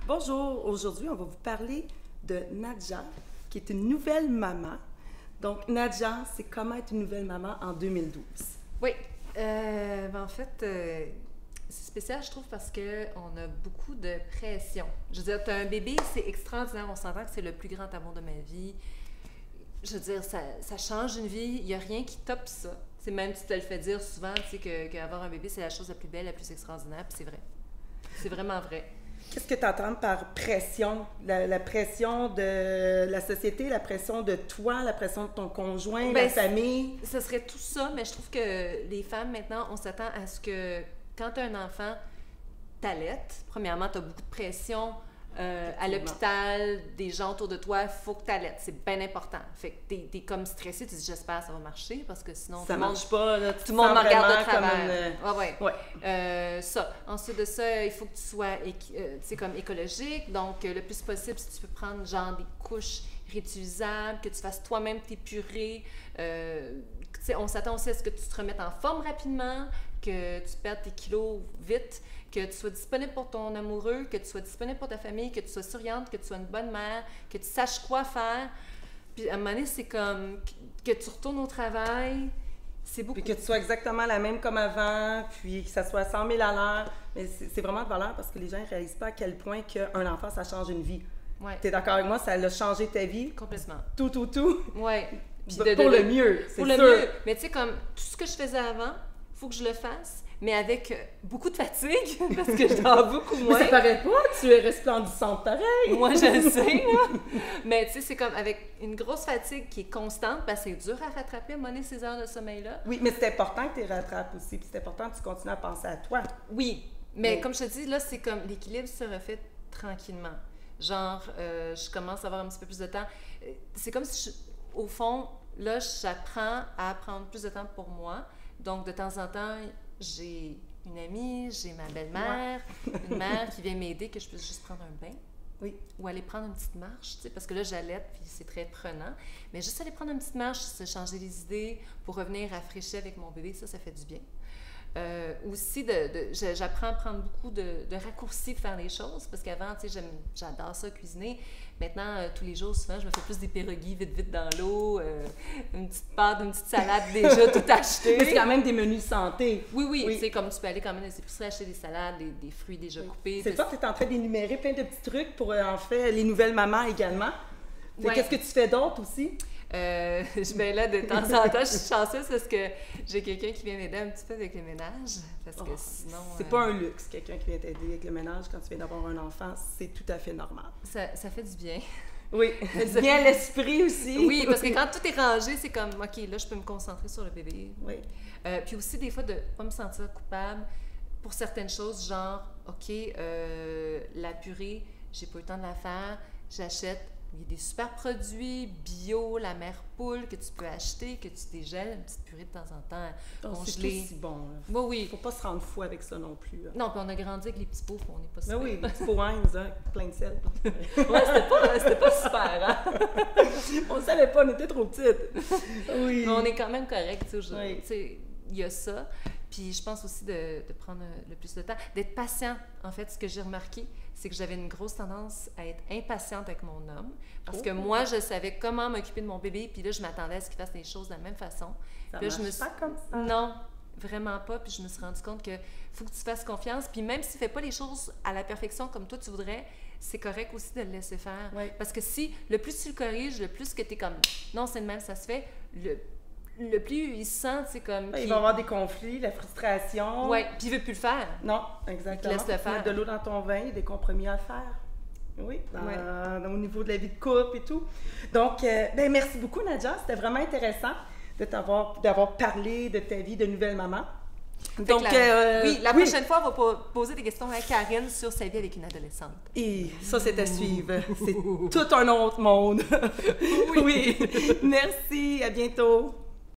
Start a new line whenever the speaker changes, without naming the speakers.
Bonjour, aujourd'hui, on va vous parler de Nadja, qui est une nouvelle maman. Donc, Nadja, c'est comment être une nouvelle maman en 2012?
Oui, en fait, c'est spécial, je trouve, parce qu'on a beaucoup de pression. Je veux dire, tu as un bébé, c'est extraordinaire, on s'entend que c'est le plus grand amour de ma vie. Je veux dire, ça change une vie, il n'y a rien qui top ça. C'est même, tu te le fais dire souvent, tu sais, qu'avoir un bébé, c'est la chose la plus belle, la plus extraordinaire, puis c'est vrai. C'est vraiment vrai.
Qu'est-ce que tu entends par pression? La pression de la société, la pression de toi, la pression de ton conjoint, la famille?
Ce serait tout ça, mais je trouve que les femmes, maintenant, on s'attend à ce que quand tu as un enfant, t'allaites. Premièrement, tu as beaucoup de pression. À l'hôpital, des gens autour de toi, il faut que tu allaites. C'est bien important. Fait que t'es comme stressé, tu te dis j'espère que ça va marcher parce que sinon
ça marche pas, là,
tout le monde me regarde de travers.
Ouais.
Ça. Ensuite de ça, il faut que tu sois comme écologique. Donc, le plus possible, si tu peux prendre genre des couches réutilisables, que tu fasses toi-même tes purées. On s'attend aussi à ce que tu te remettes en forme rapidement, que tu perdes tes kilos vite, que tu sois disponible pour ton amoureux, que tu sois disponible pour ta famille, que tu sois souriante, que tu sois une bonne mère, que tu saches quoi faire. Puis à un moment donné, c'est comme que tu retournes au travail, c'est beaucoup.
Puis que tu sois exactement la même comme avant, puis que ça soit 100 000 à l'heure. Mais c'est vraiment de valeur parce que les gens ne réalisent pas à quel point qu'un enfant, ça change une vie.
Ouais.
Tu es d'accord avec moi? Ça a changé ta vie?
Complètement.
Tout.
Oui.
Pour le mieux, c'est sûr.
Pour le mieux. Mais tu sais, comme tout ce que je faisais avant, il faut que je le fasse, mais avec beaucoup de fatigue, parce que je dors beaucoup moins.
Mais ça paraît pas, tu es resplendissante pareil.
Moi, je le sais, là. Mais tu sais, c'est comme avec une grosse fatigue qui est constante, parce que c'est dur à rattraper, à monnaie ces heures de sommeil-là.
Oui, mais c'est important que tu les rattrapes aussi, puis c'est important que tu continues à penser à toi.
Oui, mais comme je te dis, là, c'est comme l'équilibre se refait tranquillement. Genre, je commence à avoir un petit peu plus de temps. C'est comme si, au fond, là, j'apprends à prendre plus de temps pour moi. Donc, de temps en temps, j'ai une amie, j'ai ma belle-mère, une mère qui vient m'aider, que je puisse juste prendre un bain.
Oui.
Ou aller prendre une petite marche, tu sais, parce que là, j'allaite, puis c'est très prenant. Mais juste aller prendre une petite marche, se changer les idées pour revenir rafraîchir avec mon bébé, ça fait du bien. Aussi, j'apprends à prendre beaucoup de raccourcis de faire les choses, parce qu'avant, tu sais, j'adore ça, cuisiner. Maintenant, tous les jours, souvent, je me fais plus des pierogies vite dans l'eau, une petite pâte, une petite salade déjà tout achetée.
Mais c'est quand même des menus santé.
Oui. Tu sais, comme tu peux aller quand même dans les épiceries acheter des salades, des fruits déjà coupés.
C'est toi, tu es en train d'énumérer plein de petits trucs pour, en fait, les nouvelles mamans également. Ouais. Qu'est-ce que tu fais d'autre aussi?
Là, de temps en temps, je suis chanceuse parce que j'ai quelqu'un qui vient m'aider un petit peu avec le ménage. Parce que sinon.
C'est pas un luxe, quelqu'un qui vient t'aider avec le ménage quand tu viens d'avoir un enfant, c'est tout à fait normal.
Ça fait du bien.
Oui, bien l'esprit aussi.
Oui, parce que quand tout est rangé, c'est comme, OK, là, je peux me concentrer sur le bébé.
Oui.
Puis aussi, des fois, de ne pas me sentir coupable pour certaines choses, genre, OK, la purée, j'ai pas eu le temps de la faire, j'achète. Il y a des super produits bio, la mère poule que tu peux acheter, que tu dégèles, une petite purée de temps en temps.
C'est tout si bon.
Oui.
Il faut pas se rendre fou avec ça non plus. Là.
Non, puis on a grandi avec les petits pots, on n'est pas super.
Mais oui, les petits pots Heinz, hein, plein de sel.
C'était pas super, hein?
On savait pas, on était trop petites. Oui.
Mais on est quand même correct, tu sais.
Oui.
Il y a ça. Puis je pense aussi de prendre le plus de temps, d'être patient. En fait, ce que j'ai remarqué, c'est que j'avais une grosse tendance à être impatiente avec mon homme. Parce que moi, je savais comment m'occuper de mon bébé, puis là, je m'attendais à ce qu'il fasse les choses de la même façon.
Ça marche pas comme ça.
Non, vraiment pas. Puis je me suis rendu compte que faut que tu fasses confiance. Puis même s'il ne fait pas les choses à la perfection comme toi, tu voudrais, c'est correct aussi de le laisser faire.
Oui.
Parce que si, le plus tu le corriges, le plus que tu es comme, non, c'est le même, ça se fait, le plus il se sent, c'est comme...
Il va y avoir des conflits, la frustration.
Oui, puis il ne veut plus le faire.
Non, exactement.
Il te laisse le faire.
Mettre de l'eau dans ton vin, il y a des compromis à faire. Oui, au niveau de la vie de couple et tout. Donc, merci beaucoup, Nadja. C'était vraiment intéressant d'avoir parlé de ta vie de nouvelle maman.
Donc, la prochaine fois, on va poser des questions à Karine sur sa vie avec une adolescente.
Et ça, c'est à suivre. C'est tout un autre monde. Oui. Merci, à bientôt.